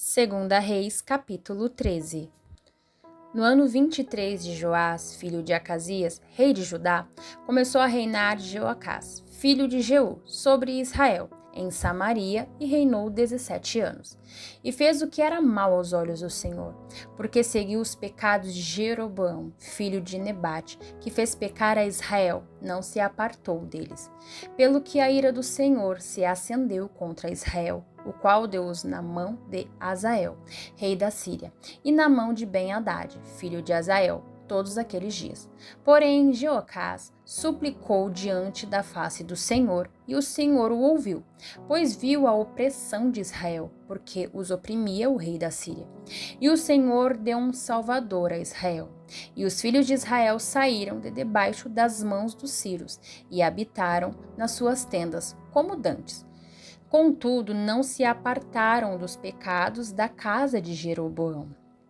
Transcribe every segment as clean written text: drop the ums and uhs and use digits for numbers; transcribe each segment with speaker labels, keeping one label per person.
Speaker 1: Segunda Reis, capítulo 13. No ano 23 de Joás, filho de Acasias, rei de Judá, começou a reinar Jeoacás, filho de Jeú, sobre Israel, em Samaria, e reinou 17 anos. E fez o que era mal aos olhos do Senhor, porque seguiu os pecados de Jeroboão, filho de Nebate, que fez pecar a Israel, não se apartou deles. Pelo que a ira do Senhor se acendeu contra Israel, o qual deu-os na mão de Hazael, rei da Síria, e na mão de Ben-Hadad, filho de Hazael, todos aqueles dias. Porém, Jeoacás suplicou diante da face do Senhor, e o Senhor o ouviu, pois viu a opressão de Israel, porque os oprimia o rei da Síria. E o Senhor deu um salvador a Israel. E os filhos de Israel saíram de debaixo das mãos dos sírios, e habitaram nas suas tendas, como dantes. Contudo, não se apartaram dos pecados da casa de Jeroboão,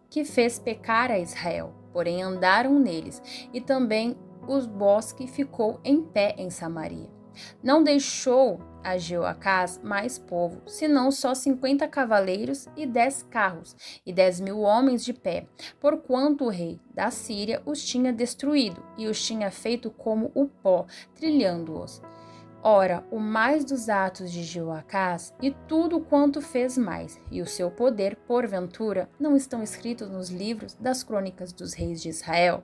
Speaker 1: que fez pecar a Israel, porém andaram neles, e também o bosque ficou em pé em Samaria. Não deixou a Jeoacás mais povo, senão só 50 cavaleiros e 10 carros, e 10.000 homens de pé, porquanto o rei da Síria os tinha destruído, e os tinha feito como o pó, trilhando-os. Ora, o mais dos atos de Jeoacás e tudo quanto fez mais, e o seu poder, porventura, não estão escritos nos livros das crônicas dos reis de Israel?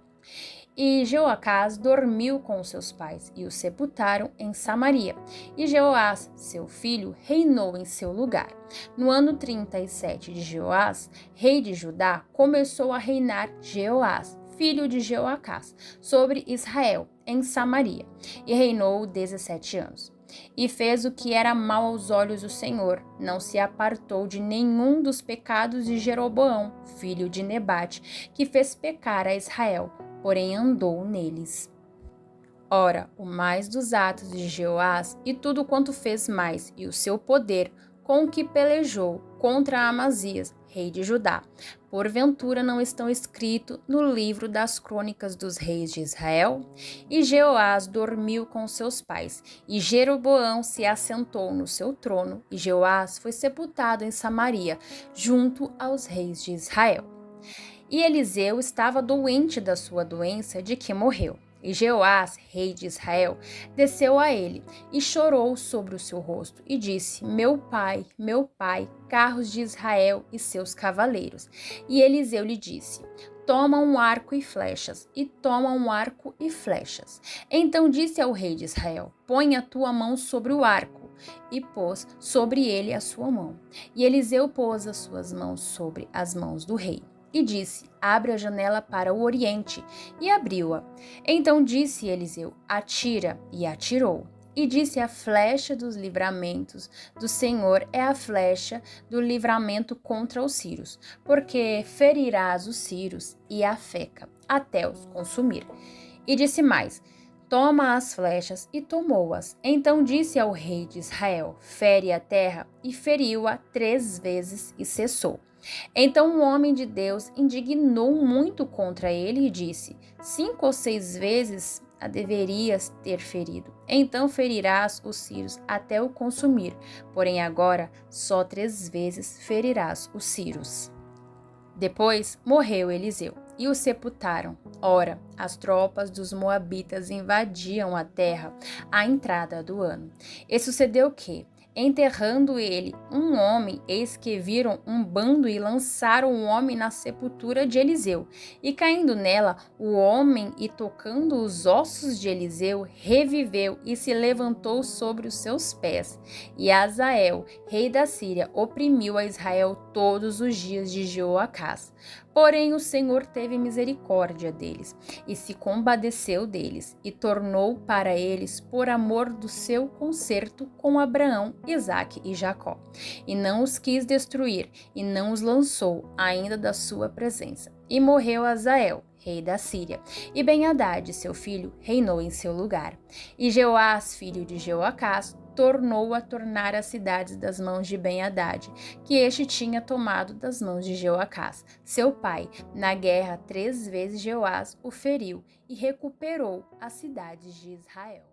Speaker 1: E Jeoacás dormiu com os seus pais, e o sepultaram em Samaria. E Jeoás, seu filho, reinou em seu lugar. No ano 37 de Jeoás, rei de Judá, começou a reinar Jeoás, filho de Jeoacás, sobre Israel, em Samaria, e reinou 17 anos. E fez o que era mal aos olhos do Senhor, não se apartou de nenhum dos pecados de Jeroboão, filho de Nebate, que fez pecar a Israel, porém andou neles. Ora, o mais dos atos de Jeoás e tudo quanto fez mais, e o seu poder, com o que pelejou contra Amazias, rei de Judá, porventura não estão escritos no livro das crônicas dos reis de Israel? E Jeoás dormiu com seus pais, e Jeroboão se assentou no seu trono, e Jeoás foi sepultado em Samaria, junto aos reis de Israel. E Eliseu estava doente da sua doença, de que morreu. E Jeoás, rei de Israel, desceu a ele e chorou sobre o seu rosto e disse: meu pai, carros de Israel e seus cavaleiros. E Eliseu lhe disse: toma um arco e flechas, e toma um arco e flechas. Então disse ao rei de Israel: põe a tua mão sobre o arco. E pôs sobre ele a sua mão. E Eliseu pôs as suas mãos sobre as mãos do rei. E disse: abre a janela para o oriente, e abriu-a. Então disse Eliseu: atira, e atirou. E disse: a flecha dos livramentos do Senhor é a flecha do livramento contra os sírios, porque ferirás os sírios e a Feca, até os consumir. E disse mais: toma as flechas, e tomou-as. Então disse ao rei de Israel: fere a terra, e feriu-a 3 vezes, e cessou. Então o homem de Deus indignou muito contra ele e disse: 5 ou 6 vezes a deverias ter ferido. Então ferirás os sírios até o consumir, porém agora só 3 vezes ferirás os sírios. Depois morreu Eliseu, e o sepultaram. Ora, as tropas dos moabitas invadiam a terra à entrada do ano. E sucedeu que, enterrando ele um homem, eis que viram um bando e lançaram o homem na sepultura de Eliseu. E caindo nela, o homem, e tocando os ossos de Eliseu, reviveu e se levantou sobre os seus pés. E Hazael, rei da Síria, oprimiu a Israel todos os dias de Jeoacás. Porém o Senhor teve misericórdia deles, e se compadeceu deles, e tornou para eles por amor do seu concerto com Abraão, Isaque e Jacó. E não os quis destruir, e não os lançou ainda da sua presença. E morreu Hazael, rei da Síria, e Ben-Hadad, seu filho, reinou em seu lugar. E Jeoás, filho de Jeoacás, tornou a tornar as cidades das mãos de Ben-Hadad, que este tinha tomado das mãos de Jeoacás, seu pai. Na guerra 3 vezes Jeoás o feriu e recuperou as cidades de Israel.